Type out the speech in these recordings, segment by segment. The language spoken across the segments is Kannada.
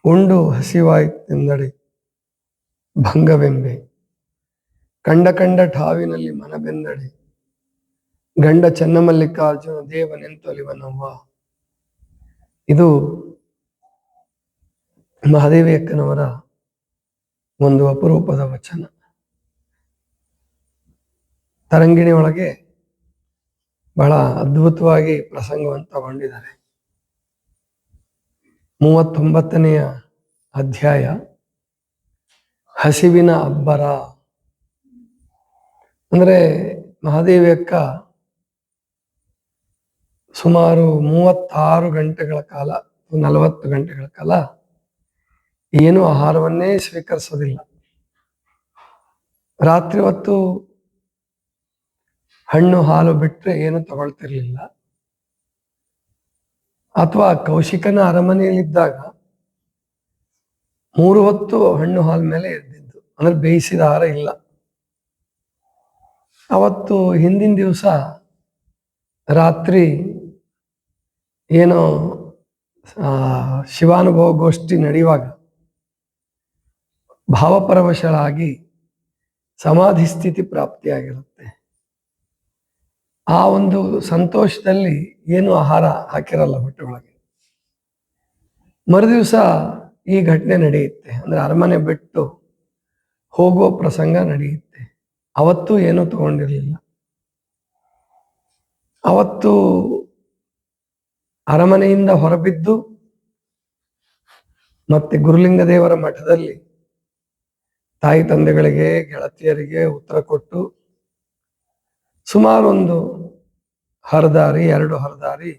ಉಂಡು ಹಸಿವಾಯ್ತೆಂದಡೆ ಭಂಗವೆಂಬೆ, ಕಂಡ ಕಂಡ ಠಾವಿನಲ್ಲಿ ಮನಬೆಂದಡೆ ಗಂಡ ಚೆನ್ನಮಲ್ಲಿಕಾರ್ಜುನ ದೇವನೆಂತೊಲಿವನವ್ವ. ಇದು ಮಹಾದೇವಿ ಅಕ್ಕನವರ ಒಂದು ಅಪರೂಪದ ವಚನ. ತರಂಗಿಣಿ ಒಳಗೆ ಬಹಳ ಅದ್ಭುತವಾಗಿ ಪ್ರಸಂಗವನ್ನು ತಗೊಂಡಿದ್ದಾರೆ. 39ನೆಯ ಅಧ್ಯಾಯ ಹಸಿವಿನ ಅಬ್ಬರ. ಅಂದ್ರೆ ಮಹಾದೇವಿ ಅಕ್ಕ ಸುಮಾರು 36 ಗಂಟೆಗಳ ಕಾಲ, 40 ಗಂಟೆಗಳ ಕಾಲ ಏನು ಆಹಾರವನ್ನೇ ಸ್ವೀಕರಿಸೋದಿಲ್ಲ. ರಾತ್ರಿ ಹೊತ್ತು ಹಣ್ಣು ಹಾಲು ಬಿಟ್ಟರೆ ಏನು ತಗೊಳ್ತಿರ್ಲಿಲ್ಲ. ಅಥವಾ ಕೌಶಿಕನ ಅರಮನೆಯಲ್ಲಿದ್ದಾಗ 3 ಹೊತ್ತು ಹಣ್ಣು ಹಾಲು ಮೇಲೆ ಎದ್ದಿದ್ದು, ಅಂದ್ರೆ ಬೇಯಿಸಿದ ಆಹಾರ ಇಲ್ಲ. ಅವತ್ತು ಹಿಂದಿನ ದಿವಸ ರಾತ್ರಿ ಏನೋ ಶಿವಾನುಭವ ಗೋಷ್ಠಿ ನಡೆಯುವಾಗ ಭಾವಪರವಶಳಾಗಿ ಸಮಾಧಿ ಸ್ಥಿತಿ ಪ್ರಾಪ್ತಿಯಾಗಿರುತ್ತೆ. ಆ ಒಂದು ಸಂತೋಷದಲ್ಲಿ ಏನು ಆಹಾರ ಹಾಕಿರಲ್ಲ ಹೊಟ್ಟೆ ಒಳಗೆ. ಮರುದಿವಸ ಈ ಘಟನೆ ನಡೆಯುತ್ತೆ. ಅಂದ್ರೆ ಅರಮನೆ ಬಿಟ್ಟು ಹೋಗುವ ಪ್ರಸಂಗ ನಡೆಯುತ್ತೆ. ಅವತ್ತು ಏನೂ ತಗೊಂಡಿರಲಿಲ್ಲ. ಅವತ್ತು ಅರಮನೆಯಿಂದ ಹೊರಬಿದ್ದು ಮತ್ತೆ ಗುರುಲಿಂಗ ದೇವರ ಮಠದಲ್ಲಿ ತಾಯಿ ತಂದೆಗಳಿಗೆ, ಗೆಳತಿಯರಿಗೆ ಉತ್ತರ ಕೊಟ್ಟು ಸುಮಾರು ಒಂದು ಹರದಾರಿ, 2 ಹರದಾರಿ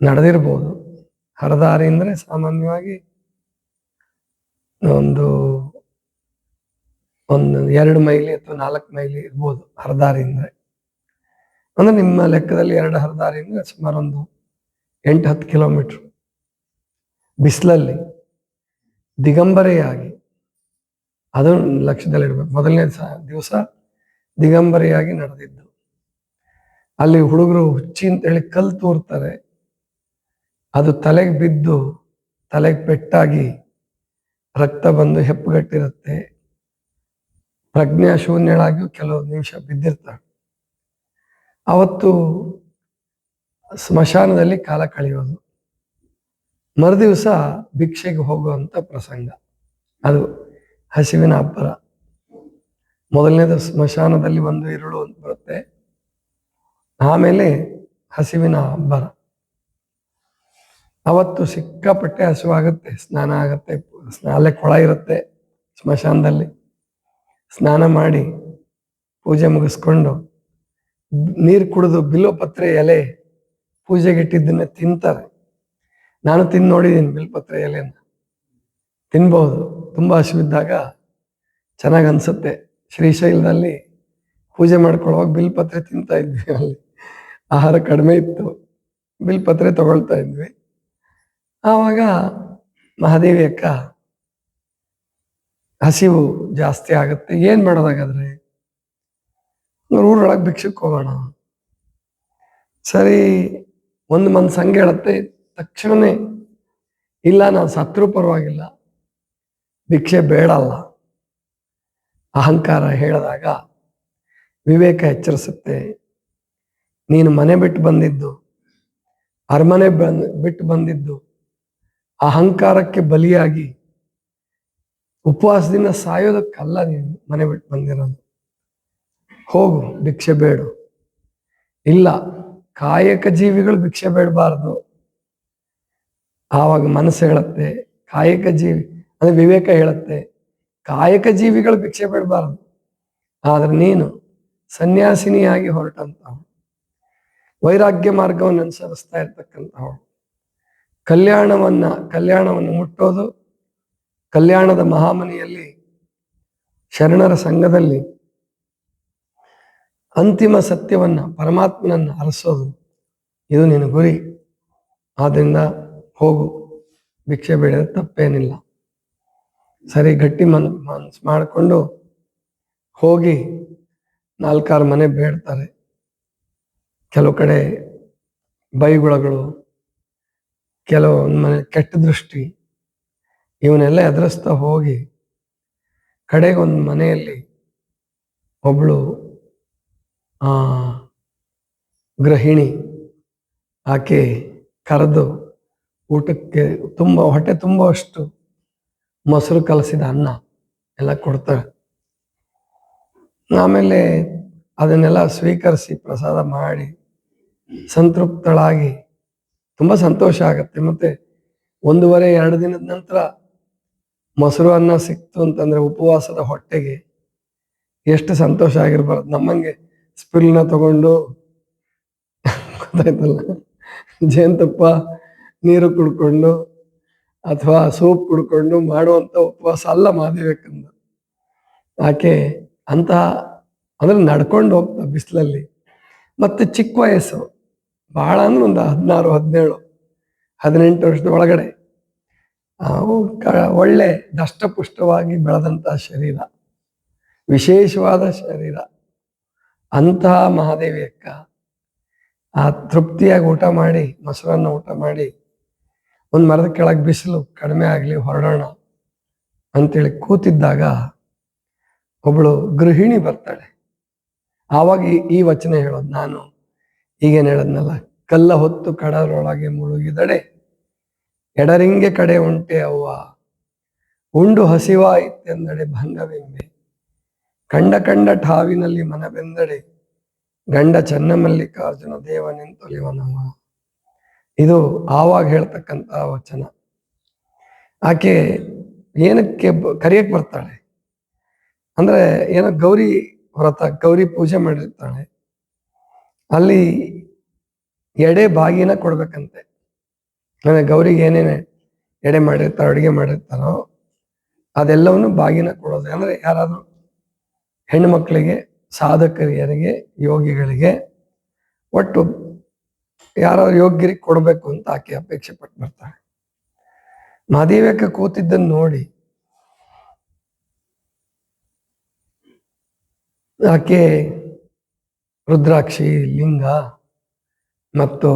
ನಡೆದಿರ್ಬೋದು. ಹರದಾರಿ ಅಂದ್ರೆ ಸಾಮಾನ್ಯವಾಗಿ ಒಂದು 2 ಮೈಲಿ ಅಥವಾ 4 ಮೈಲಿ ಇರ್ಬೋದು ಹರದಾರಿ ಅಂದ್ರೆ ನಿಮ್ಮ ಲೆಕ್ಕದಲ್ಲಿ 2 ಹರದಾರಿ ಅಂದ್ರೆ ಸುಮಾರು ಒಂದು 8-10 ಕಿಲೋಮೀಟರ್ ಬಿಸಿಲಲ್ಲಿ ದಿಗಂಬರೆಯಾಗಿ, ಅದು ಲಕ್ಷ್ಯದಲ್ಲಿಡ್ಬೇಕು. ಮೊದಲನೇ ದಿವಸ ದಿಗಂಬರೆಯಾಗಿ ನಡೆದಿದ್ದು. ಅಲ್ಲಿ ಹುಡುಗರು ಹುಚ್ಚಿ ಅಂತೇಳಿ ಕಲ್ಲು ತೂರ್ತಾರೆ. ಅದು ತಲೆಗೆ ಬಿದ್ದು ತಲೆಗೆ ಪೆಟ್ಟಾಗಿ ರಕ್ತ ಬಂದು ಹೆಪ್ಪುಗಟ್ಟಿರುತ್ತೆ. ಪ್ರಜ್ಞಾ ಶೂನ್ಯಳಾಗಿ ಕೆಲವು ನಿಮಿಷ ಬಿದ್ದಿರ್ತಾಳೆ. ಅವತ್ತು ಸ್ಮಶಾನದಲ್ಲಿ ಕಾಲ ಕಳೆಯೋದು. ಮರುದಿವಸ ಭಿಕ್ಷೆಗೆ ಹೋಗುವಂತ ಪ್ರಸಂಗ. ಅದು ಹಸಿವಿನ ಅಬ್ಬರ. ಮೊದಲನೇದು ಸ್ಮಶಾನದಲ್ಲಿ ಒಂದು ಇರುಳು ಅಂತ ಬರುತ್ತೆ, ಆಮೇಲೆ ಹಸಿವಿನ ಅಬ್ಬರ. ಅವತ್ತು ಸಿಕ್ಕಾಪಟ್ಟೆ ಹಸಿವಾಗುತ್ತೆ. ಸ್ನಾನ ಆಗತ್ತೆ, ಅಲ್ಲೇ ಕೊಳ ಇರುತ್ತೆ ಸ್ಮಶಾನದಲ್ಲಿ. ಸ್ನಾನ ಮಾಡಿ ಪೂಜೆ ಮುಗಿಸ್ಕೊಂಡು ನೀರು ಕುಡಿದು ಬಿಲ್ವಪತ್ರೆ ಎಲೆ ಪೂಜೆಗೆ ಇಟ್ಟಿದ್ದನ್ನ ತಿಂತಾರೆ. ನಾನು ತಿಂದು ನೋಡಿದ್ದೀನಿ ಬಿಲ್ವಪತ್ರೆ ಎಲೆನ. ತಿನ್ಬಹುದು, ತುಂಬಾ ಹಸಿವಿದ್ದಾಗ ಚೆನ್ನಾಗಿ ಅನ್ಸುತ್ತೆ. ಶ್ರೀಶೈಲದಲ್ಲಿ ಪೂಜೆ ಮಾಡ್ಕೊಳ್ಳುವಾಗ ಬಿಲ್ಪತ್ರೆ ತಿಂತಾ ಇದ್ವಿ. ಅಲ್ಲಿ ಆಹಾರ ಕಡಿಮೆ ಇತ್ತು, ಬಿಲ್ಪತ್ರೆ ತಗೊಳ್ತಾ ಇದ್ವಿ. ಆವಾಗ ಮಹಾದೇವಿ ಅಕ್ಕ ಹಸಿವು ಜಾಸ್ತಿ ಆಗುತ್ತೆ, ಏನ್ ಮಾಡೋದಾಗಾದ್ರೆ ಊರೊಳಗೆ ಭಿಕ್ಷಕ್ಕೆ ಹೋಗೋಣ. ಸರಿ, ಒಂದು ಮನ್ಸು ಹಂಗೆ ಹೇಳುತ್ತೆ. ತಕ್ಷಣನೇ ಇಲ್ಲ, ನಾನು ಸತ್ರೂ ಪರವಾಗಿಲ್ಲ, ಭಿಕ್ಷೆ ಬೇಡಲ್ಲ. ಅಹಂಕಾರ ಹೇಳಿದಾಗ ವಿವೇಕ ಎಚ್ಚರಿಸುತ್ತೆ. ನೀನು ಮನೆ ಬಿಟ್ಟು ಬಂದಿದ್ದು, ಅರಮನೆ ಬಿಟ್ಟು ಬಂದಿದ್ದು ಅಹಂಕಾರಕ್ಕೆ ಬಲಿಯಾಗಿ ಉಪವಾಸದಿಂದ ಸಾಯೋದಕ್ಕಲ್ಲ. ನೀನು ಮನೆ ಬಿಟ್ಟು ಬಂದಿರೋದು. ಹೋಗು, ಭಿಕ್ಷೆ ಬೇಡು. ಇಲ್ಲ, ಕಾಯಕ ಜೀವಿಗಳು ಭಿಕ್ಷೆ ಬೇಡಬಾರ್ದು. ಆವಾಗ ಮನಸ್ಸು ಹೇಳುತ್ತೆ, ಕಾಯಕ ಜೀವಿ ಅಂದ್ರೆ ವಿವೇಕ ಹೇಳುತ್ತೆ, ಕಾಯಕ ಜೀವಿಗಳು ಭಿಕ್ಷೆ ಬೇಡಬಾರದು. ಆದ್ರೆ ನೀನು ಸನ್ಯಾಸಿನಿಯಾಗಿ ಹೊರಟಂತವಳು, ವೈರಾಗ್ಯ ಮಾರ್ಗವನ್ನು ಅನುಸರಿಸ್ತಾ ಇರ್ತಕ್ಕಂಥವಳು, ಕಲ್ಯಾಣವನ್ನು ಮುಟ್ಟೋದು, ಕಲ್ಯಾಣದ ಮಹಾಮನೆಯಲ್ಲಿ ಶರಣರ ಸಂಘದಲ್ಲಿ ಅಂತಿಮ ಸತ್ಯವನ್ನ, ಪರಮಾತ್ಮನನ್ನ ಅರಸೋದು, ಇದು ನಿನ್ನ ಗುರಿ. ಆದ್ರಿಂದ ಹೋಗು, ಭಿಕ್ಷೆ ಬೇಡಿದ್ರೆ ತಪ್ಪೇನಿಲ್ಲ. ಸರಿ, ಗಟ್ಟಿ ಮನಸ್ಸು ಮಾಡಿಕೊಂಡು ಹೋಗಿ 4-6 ಮನೆ ಬೇಡ್ತಾರೆ. ಕೆಲವು ಕಡೆ ಬೈಗುಳಗಳು, ಕೆಲವೊಂದು ಮನೆ ಕೆಟ್ಟ ದೃಷ್ಟಿ, ಇವನ್ನೆಲ್ಲ ಎದುರಿಸ್ತಾ ಹೋಗಿ ಕಡೆಗೊಂದು ಮನೆಯಲ್ಲಿ ಒಬ್ಳು ಗೃಹಿಣಿ ಆಕೆ ಕರೆದು ಊಟಕ್ಕೆ ಹೊಟ್ಟೆ ತುಂಬುವಷ್ಟು ಮೊಸರು ಕಲಸಿದ ಅನ್ನ ಎಲ್ಲ ಕೊಡ್ತಾರೆ. ಆಮೇಲೆ ಅದನ್ನೆಲ್ಲ ಸ್ವೀಕರಿಸಿ ಪ್ರಸಾದ ಮಾಡಿ ಸಂತೃಪ್ತಳಾಗಿ ತುಂಬ ಸಂತೋಷ ಆಗತ್ತೆ. ಮತ್ತೆ 1.5-2 ದಿನದ ನಂತರ ಮೊಸರು ಅನ್ನ ಸಿಕ್ತು ಅಂತಂದ್ರೆ ಉಪವಾಸದ ಹೊಟ್ಟೆಗೆ ಎಷ್ಟು ಸಂತೋಷ ಆಗಿರ್ಬಾರ್ದು. ನಮ್ಮಂಗೆ ಸ್ಪಿಲ್ನ ತಗೊಂಡು ಗೊತ್ತಾಯ್ತಲ್ಲ, ಜೇನುತುಪ್ಪ ನೀರು ಕುಡ್ಕೊಂಡು ಅಥವಾ ಸೂಪ್ ಕುಡ್ಕೊಂಡು ಮಾಡುವಂಥ ಉಪವಾಸ ಅಲ್ಲ ಮಹಾದೇವಕ್ಕಂದು. ಆಕೆ ಅಂತಹ ಅಂದ್ರೆ ನಡ್ಕೊಂಡು ಹೋಗ್ತಾ ಬಿಸಿಲಲ್ಲಿ, ಮತ್ತೆ ಚಿಕ್ಕ ವಯಸ್ಸು, ಬಹಳ ಅಂದ್ರೆ ಒಂದು 16-17-18 ವರ್ಷದ ಒಳಗಡೆ, ಒಳ್ಳೆ ದಷ್ಟಪುಷ್ಟವಾಗಿ ಬೆಳೆದಂಥ ಶರೀರ, ವಿಶೇಷವಾದ ಶರೀರ. ಅಂತಹ ಮಹಾದೇವಿ ಅಕ್ಕ ಆ ತೃಪ್ತಿಯಾಗಿ ಊಟ ಮಾಡಿ, ಮೊಸರನ್ನ ಊಟ ಮಾಡಿ, ಒಂದು ಮರದ ಕೆಳಗೆ ಬಿಸಿಲು ಕಡಿಮೆ ಆಗಲಿ ಹೊರಡೋಣ ಅಂತೇಳಿ ಕೂತಿದ್ದಾಗ ಒಬ್ಬಳು ಗೃಹಿಣಿ ಬರ್ತಾಳೆ. ಆವಾಗ ಈ ವಚನ ಹೇಳೋದು ನಾನು ಈಗೇನು ಹೇಳದ್ನಲ್ಲ, ಕಲ್ಲ ಹೊತ್ತು ಕಡಲೊಳಗೆ ಮುಳುಗಿದಡೆ ಎಡರಿಂಗೆ ಕಡೆ ಉಂಟೆ ಅವ್ವ, ಉಂಡು ಹಸಿವಾಯಿತೆಂದಡೆ ಭಂಗವೆಂಬೆ, ಕಂಡ ಕಂಡ ಠಾವಿನಲ್ಲಿ ಮನಬೆಂದಡೆ ಗಂಡ ಚನ್ನಮಲ್ಲಿಕಾರ್ಜುನ ದೇವನೆಂತೊಲಿವನವ. ಇದು ಆವಾಗ ಹೇಳ್ತಕ್ಕಂಥ ವಚನ. ಆಕೆ ಏನಕ್ಕೆ ಕರಿಯಕ್ಕೆ ಬರ್ತಾಳೆ ಅಂದ್ರೆ, ಏನೋ ಗೌರಿ ವ್ರತ, ಗೌರಿ ಪೂಜೆ ಮಾಡಿರ್ತಾಳೆ, ಅಲ್ಲಿ ಎಡೆ ಬಾಗಿನ ಕೊಡ್ಬೇಕಂತೆ. ಅಂದರೆ ಗೌರಿಗೆ ಏನೇನೆ ಎಡೆ ಮಾಡಿರ್ತಾರೋ, ಅಡುಗೆ ಮಾಡಿರ್ತಾರೋ ಅದೆಲ್ಲವನ್ನು ಬಾಗಿನ ಕೊಡೋದು. ಅಂದರೆ ಯಾರಾದರೂ ಹೆಣ್ಣು ಮಕ್ಕಳಿಗೆ, ಸಾಧಕರಿಯರಿಗೆ, ಯೋಗಿಗಳಿಗೆ, ಒಟ್ಟು ಯಾರಾದ್ರು ಯೋಗ್ಯರಿಗೆ ಕೊಡಬೇಕು ಅಂತ ಆಕೆ ಅಪೇಕ್ಷೆ ಪಟ್ಟು ಬರ್ತಾಳೆ. ಮಹಾದೇವಕ್ಕೆ ಕೂತಿದ್ದನ್ನು ನೋಡಿ ಆಕೆ ರುದ್ರಾಕ್ಷಿ, ಲಿಂಗ ಮತ್ತು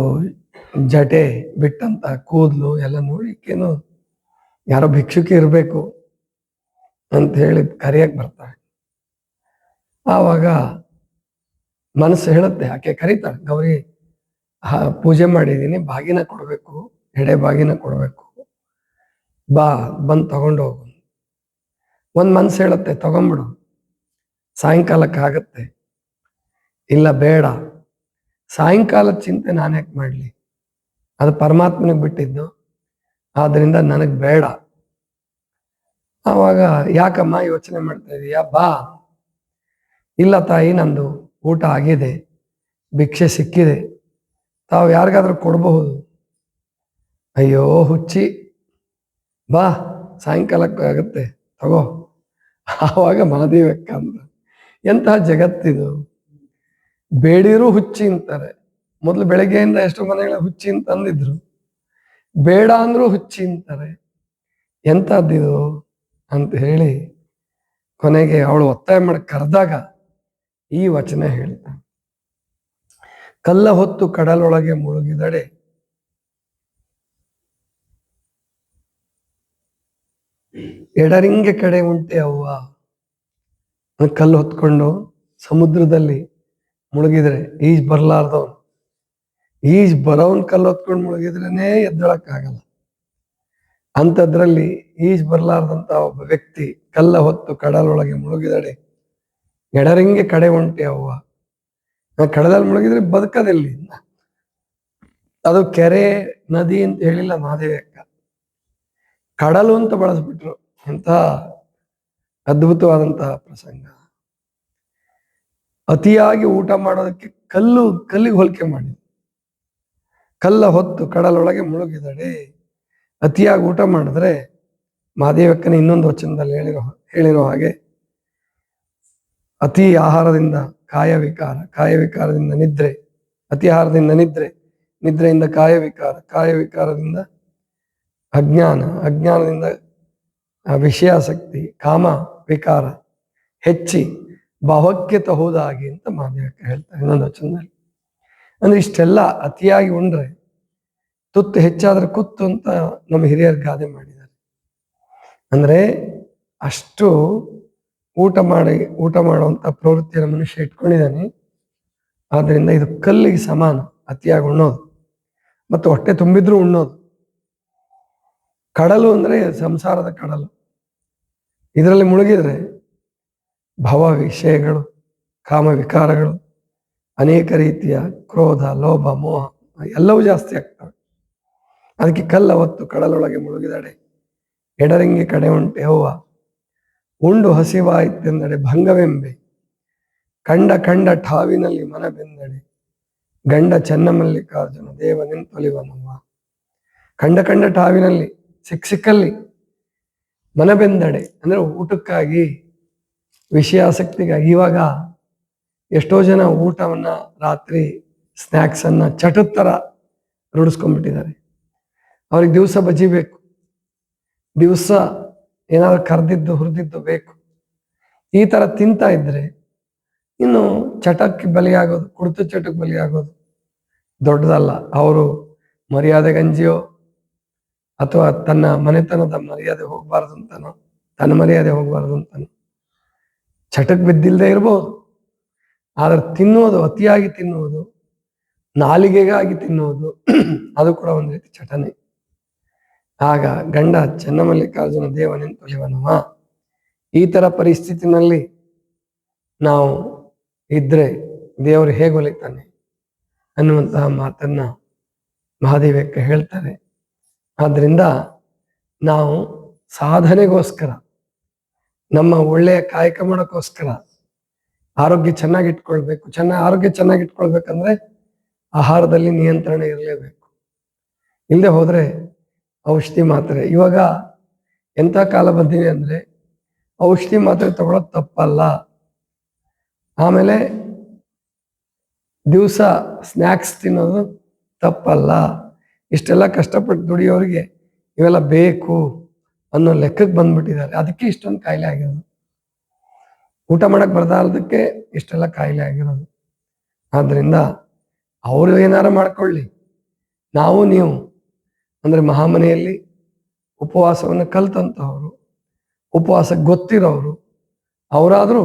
ಜಟೆ ಬಿಟ್ಟಂತ ಕೂದಲು ಎಲ್ಲ ನೋಡಿ ಈಕೇನು ಯಾರೋ ಭಿಕ್ಷುಕಿ ಇರಬೇಕು ಅಂತ ಹೇಳಿ ಕರಿಯಕ್ಕೆ ಬರ್ತಾಳೆ. ಆವಾಗ ಮನಸ್ಸು ಹೇಳುತ್ತೆ, ಆಕೆ ಕರೀತಾಳೆ, ಗೌರಿ ಪೂಜೆ ಮಾಡಿದ್ದೀನಿ, ಬಾಗಿನ ಕೊಡಬೇಕು, ಎಡೆ ಬಾಗಿನ ಕೊಡಬೇಕು, ಬಾ ಬಂದು ತಗೊಂಡೋಗು. ಒಂದು ಮನಸ್ಸು ಹೇಳುತ್ತೆ, ತಗೊಂಬಿಡು, ಸಾಯಂಕಾಲಕ್ಕೆ ಆಗತ್ತೆ. ಇಲ್ಲ ಬೇಡ, ಸಾಯಂಕಾಲದ ಚಿಂತೆ ನಾನ್ಯಾಕೆ ಮಾಡಲಿ, ಅದು ಪರಮಾತ್ಮನಿಗೆ ಬಿಟ್ಟಿದ್ದು, ಆದ್ರಿಂದ ನನಗೆ ಬೇಡ. ಆವಾಗ ಯಾಕಮ್ಮ ಯೋಚನೆ ಮಾಡ್ತಾ ಇದೀಯಾ, ಬಾ. ಇಲ್ಲ ತಾಯಿ, ನಂದು ಊಟ ಆಗಿದೆ, ಭಿಕ್ಷೆ ಸಿಕ್ಕಿದೆ, ತಾವು ಯಾರಿಗಾದ್ರೂ ಕೊಡಬಹುದು. ಅಯ್ಯೋ ಹುಚ್ಚಿ, ಬಾ ಸಾಯಂಕಾಲಕ್ಕೆ ಆಗುತ್ತೆ, ತಗೋ. ಆವಾಗ ಮಹಾದೇವಕ್ಕ ಅಂದ, ಎಂತಹ ಜಗತ್ತಿದು, ಬೇಡಿರೂ ಹುಚ್ಚಿ ಅಂತಾರೆ. ಮೊದಲು ಬೆಳಗ್ಗೆಯಿಂದ ಎಷ್ಟೋ ಮನೆಗಳ ಹುಚ್ಚಿ ಅಂತ ಅಂದಿದ್ರು, ಬೇಡ ಅಂದ್ರೂ ಹುಚ್ಚಿ ಅಂತಾರೆ. ಎಂಥದ್ದಿದು ಅಂತ ಹೇಳಿ ಕೊನೆಗೆ ಅವಳು ಒತ್ತಾಯ ಮಾಡಿ ಕರೆದಾಗ ಈ ವಚನ ಹೇಳ್ತಾನೆ, ಕಲ್ಲ ಹೊತ್ತು ಕಡಲೊಳಗೆ ಮುಳುಗಿದಡೆ ಎಡರಿಂಗೆ ಕಡೆ ಉಂಟೆ ಅವ್ವ. ಕಲ್ಲು ಹೊತ್ಕೊಂಡು ಸಮುದ್ರದಲ್ಲಿ ಮುಳುಗಿದ್ರೆ ಈಜ್ ಬರ್ಲಾರ್ದವನು, ಈಜ್ ಬರೋನ್ ಕಲ್ಲು ಹೊತ್ಕೊಂಡು ಮುಳುಗಿದ್ರೇನೆ ಎದ್ದಳಕ್ಕಾಗಲ್ಲ. ಅಂಥದ್ರಲ್ಲಿ ಈಜ್ ಬರ್ಲಾರ್ದಂತ ಒಬ್ಬ ವ್ಯಕ್ತಿ ಕಲ್ಲ ಹೊತ್ತು ಕಡಲೊಳಗೆ ಮುಳುಗಿದಡೆ ಎಡರಿಂಗೆ ಕಡೆ ಉಂಟೆ ಅವ್ವ. ಕಡಲಲ್ಲಿ ಮುಳುಗಿದ್ರೆ ಬದುಕದಲ್ಲಿ, ಅದು ಕೆರೆ, ನದಿ ಅಂತ ಹೇಳಿಲ್ಲ ಮಹಾದೇವಿ ಅಕ್ಕ, ಕಡಲು ಅಂತ ಬಳಸ್ಬಿಟ್ರು. ಎಂಥ ಅದ್ಭುತವಾದಂತಹ ಪ್ರಸಂಗ. ಅತಿಯಾಗಿ ಊಟ ಮಾಡೋದಕ್ಕೆ ಕಲ್ಲಿಗೆ ಹೋಲಿಕೆ ಮಾಡಿ, ಕಲ್ಲ ಹೊತ್ತು ಕಡಲೊಳಗೆ ಮುಳುಗಿದಡೆ. ಅತಿಯಾಗಿ ಊಟ ಮಾಡಿದ್ರೆ ಮಹಾದೇವಕ್ಕನ ಇನ್ನೊಂದು ವಚನದಲ್ಲಿ ಹೇಳಿರೋ ಹಾಗೆ, ಅತಿ ಆಹಾರದಿಂದ ಕಾಯವಿಕಾರ, ಕಾಯವಿಕಾರದಿಂದ ನಿದ್ರೆ, ಅತಿ ಆಹಾರದಿಂದ ನಿದ್ರೆ, ನಿದ್ರೆಯಿಂದ ಕಾಯವಿಕಾರ, ಕಾಯವಿಕಾರದಿಂದ ಅಜ್ಞಾನ, ಅಜ್ಞಾನದಿಂದ ವಿಷಯಾಸಕ್ತಿ, ಕಾಮ ವಿಕಾರ ಹೆಚ್ಚಿ ಭಾವಕ್ಕೆ ತಹುದಾಗಿ ಅಂತ ಮಹಾದೇವಕ್ಕ ಹೇಳ್ತಾರೆ ಇನ್ನೊಂದು ವಚನದಲ್ಲಿ. ಅಂದ್ರೆ ಇಷ್ಟೆಲ್ಲ ಅತಿಯಾಗಿ ಉಂಡ್ರೆ ತುತ್ತು ಹೆಚ್ಚಾದ್ರೆ ಕುತ್ತು ಅಂತ ನಮ್ಮ ಹಿರಿಯರು ಗಾದೆ ಮಾಡಿದ್ದಾರೆ. ಅಂದ್ರೆ ಅಷ್ಟು ಊಟ ಮಾಡುವಂತ ಪ್ರವೃತ್ತಿಯನ್ನು ಮನುಷ್ಯ ಇಟ್ಕೊಂಡಿದ್ದಾನೆ. ಆದ್ರಿಂದ ಇದು ಕಲ್ಲಿಗೆ ಸಮಾನ, ಅತಿಯಾಗಿ ಉಣ್ಣೋದು ಮತ್ತು ಹೊಟ್ಟೆ ತುಂಬಿದ್ರೂ ಉಣ್ಣೋದು. ಕಡಲು ಅಂದ್ರೆ ಸಂಸಾರದ ಕಡಲು. ಇದರಲ್ಲಿ ಮುಳುಗಿದ್ರೆ ಭವ ವಿಷಯಗಳು, ಕಾಮ ವಿಕಾರಗಳು, ಅನೇಕ ರೀತಿಯ ಕ್ರೋಧ, ಲೋಭ, ಮೋಹ ಎಲ್ಲವೂ ಜಾಸ್ತಿ ಆಗ್ತವೆ. ಅದಕ್ಕೆ ಕಲ್ಲ ಹೊತ್ತು ಕಡಲೊಳಗೆ ಮುಳುಗಿದಡೆ ಎಡರಿಂಗಿ ಕಡೆ ಉಂಟೆ ಹೂವ, ಉಂಡು ಹಸಿವಾಯ್ತೆಂದಡೆ ಭಂಗವೆಂಬೆ, ಕಂಡ ಕಂಡ ಠಾವಿನಲ್ಲಿ ಮನ ಬೆಂದಡೆ, ಗಂಡ ಚೆನ್ನಮಲ್ಲಿಕಾರ್ಜುನ ದೇವ ನಿಂತೊಲಿವನವ್ವ. ಕಂಡ ಕಂಡ ಠಾವಿನಲ್ಲಿ, ಸಿಕ್ಕಲ್ಲಿ ಮನ ಬೆಂದಡೆ ಅಂದ್ರೆ ಊಟಕ್ಕಾಗಿ, ವಿಷಯಾಸಕ್ತಿಗಾಗಿ. ಇವಾಗ ಎಷ್ಟೋ ಜನ ಊಟವನ್ನ ರಾತ್ರಿ ಸ್ನ್ಯಾಕ್ಸ್ ಅನ್ನ ಚಟದ ಥರ ರೂಢಿಸ್ಕೊಂಡ್ಬಿಟ್ಟಿದ್ದಾರೆ. ಅವ್ರಿಗೆ ದಿವಸ ಬಜ್ಜಿ ಬೇಕು, ದಿವಸ ಏನಾದ್ರು ಕರೆದಿದ್ದು ಹುರಿದಿದ್ದು ಬೇಕು. ಈ ಥರ ತಿಂತಾ ಇದ್ರೆ ಇನ್ನು ಚಟಕ್ಕೆ ಬಲಿಯಾಗೋದು, ಕುಡಿತ ಚಟಕ್ಕೆ ಬಲಿಯಾಗೋದು ದೊಡ್ಡದಲ್ಲ. ಅವರು ಮರ್ಯಾದೆ ಗಂಜಿಯೋ ಅಥವಾ ತನ್ನ ಮನೆತನದ ಮರ್ಯಾದೆ ಹೋಗಬಾರ್ದು ಅಂತನೋ, ತನ್ನ ಮರ್ಯಾದೆ ಹೋಗಬಾರ್ದು ಅಂತನೋ ಚಟಕ್ಕೆ ಬಿದ್ದಿಲ್ಲದೆ ಇರ್ಬೋದು. ಆದರೆ ತಿನ್ನುವುದು, ಅತಿಯಾಗಿ ತಿನ್ನುವುದು, ನಾಲಿಗೆಗಾಗಿ ತಿನ್ನುವುದು ಅದು ಕೂಡ ಒಂದು ರೀತಿ ಚಟನೆ. ಆಗ ಗಂಡ ಚೆನ್ನಮಲ್ಲಿಕಾರ್ಜುನ ದೇವ ನಿಂತೊಲಿವನವ. ಈ ತರ ಪರಿಸ್ಥಿತಿನಲ್ಲಿ ನಾವು ಇದ್ರೆ ದೇವರು ಹೇಗೆ ಒಲಿತಾನೆ ಅನ್ನುವಂತಹ ಮಾತನ್ನ ಮಹಾದೇವಕ್ಕೆ ಹೇಳ್ತಾರೆ. ಆದ್ರಿಂದ ನಾವು ಸಾಧನೆಗೋಸ್ಕರ, ನಮ್ಮ ಒಳ್ಳೆಯ ಕಾಯಕ ಮಾಡೋಕ್ಕೋಸ್ಕರ ಆರೋಗ್ಯ ಚೆನ್ನಾಗಿಟ್ಕೊಳ್ಬೇಕು. ಆರೋಗ್ಯ ಚೆನ್ನಾಗಿಟ್ಕೊಳ್ಬೇಕಂದ್ರೆ ಆಹಾರದಲ್ಲಿ ನಿಯಂತ್ರಣ ಇರಲೇಬೇಕು. ಇಲ್ಲದೆ ಹೋದ್ರೆ ಔಷಧಿ ಮಾತ್ರೆ. ಇವಾಗ ಎಂಥ ಕಾಲ ಬಂದಿದೆ ಅಂದ್ರೆ ಔಷಧಿ ಮಾತ್ರೆ ತಗೊಳ್ಳೋದು ತಪ್ಪಲ್ಲ. ಆಮೇಲೆ ದಿವಸ ಸ್ನ್ಯಾಕ್ಸ್ ತಿನ್ನೋದು ತಪ್ಪಲ್ಲ. ಇಷ್ಟೆಲ್ಲ ಕಷ್ಟಪಟ್ಟು ದುಡಿಯೋರಿಗೆ ಇವೆಲ್ಲ ಬೇಕು ಅನ್ನೋ ಲೆಕ್ಕಕ್ಕೆ ಬಂದ್ಬಿಟ್ಟಿದ್ದಾರೆ. ಅದಕ್ಕೆ ಇಷ್ಟೊಂದು ಕಾಯಿಲೆ ಆಗಿರೋದು. ಊಟ ಮಾಡಕ್ ಬರ್ದಾರ್ದಕ್ಕೆ ಇಷ್ಟೆಲ್ಲ ಕಾಯಿಲೆ ಆಗಿರೋದು. ಆದ್ರಿಂದ ಅವರು ಏನಾರ ಮಾಡ್ಕೊಳ್ಳಿ, ನಾವು ನೀವು ಅಂದ್ರೆ ಮಹಾಮನೆಯಲ್ಲಿ ಉಪವಾಸವನ್ನು ಕಲ್ತಂತವರು, ಉಪವಾಸ ಗೊತ್ತಿರೋರು, ಅವರಾದರೂ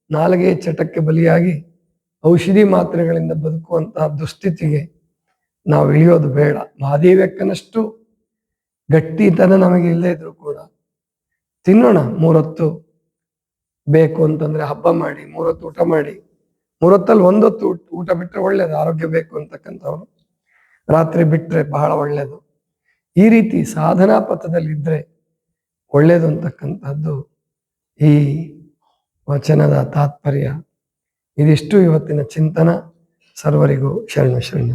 ನಾಲಿಗೆ ಚಟಕ್ಕೆ ಬಲಿಯಾಗಿ ಔಷಧಿ ಮಾತ್ರೆಗಳಿಂದ ಬದುಕುವಂತಹ ದುಸ್ಥಿತಿಗೆ ನಾವು ಇಳಿಯೋದು ಬೇಡ. ಮಹಾದೇವಕ್ಕನಷ್ಟು ಗಟ್ಟಿತನ ನಮಗೆ ಇಲ್ಲದೆ ಇದ್ರು ಕೂಡ ತಿನ್ನೋಣ. 3 ಹೊತ್ತು ಬೇಕು ಅಂತಂದ್ರೆ ಹಬ್ಬ ಮಾಡಿ 3 ಹೊತ್ತು ಊಟ ಮಾಡಿ. 3 ಹೊತ್ತಲ್ಲಿ 1 ಹೊತ್ತು ಊಟ ಬಿಟ್ಟರೆ ಒಳ್ಳೇದು. ಆರೋಗ್ಯ ಬೇಕು ಅಂತಕ್ಕಂಥವ್ರು ರಾತ್ರಿ ಬಿಟ್ಟರೆ ಬಹಳ ಒಳ್ಳೇದು. ಈ ರೀತಿ ಸಾಧನಾ ಪಥದಲ್ಲಿದ್ದರೆ ಒಳ್ಳೇದು ಅಂತಕ್ಕಂಥದ್ದು ಈ ವಚನದ ತಾತ್ಪರ್ಯ. ಇದಿಷ್ಟು ಇವತ್ತಿನ ಚಿಂತನ. ಸರ್ವರಿಗೂ ಶರಣ ಶರಣ.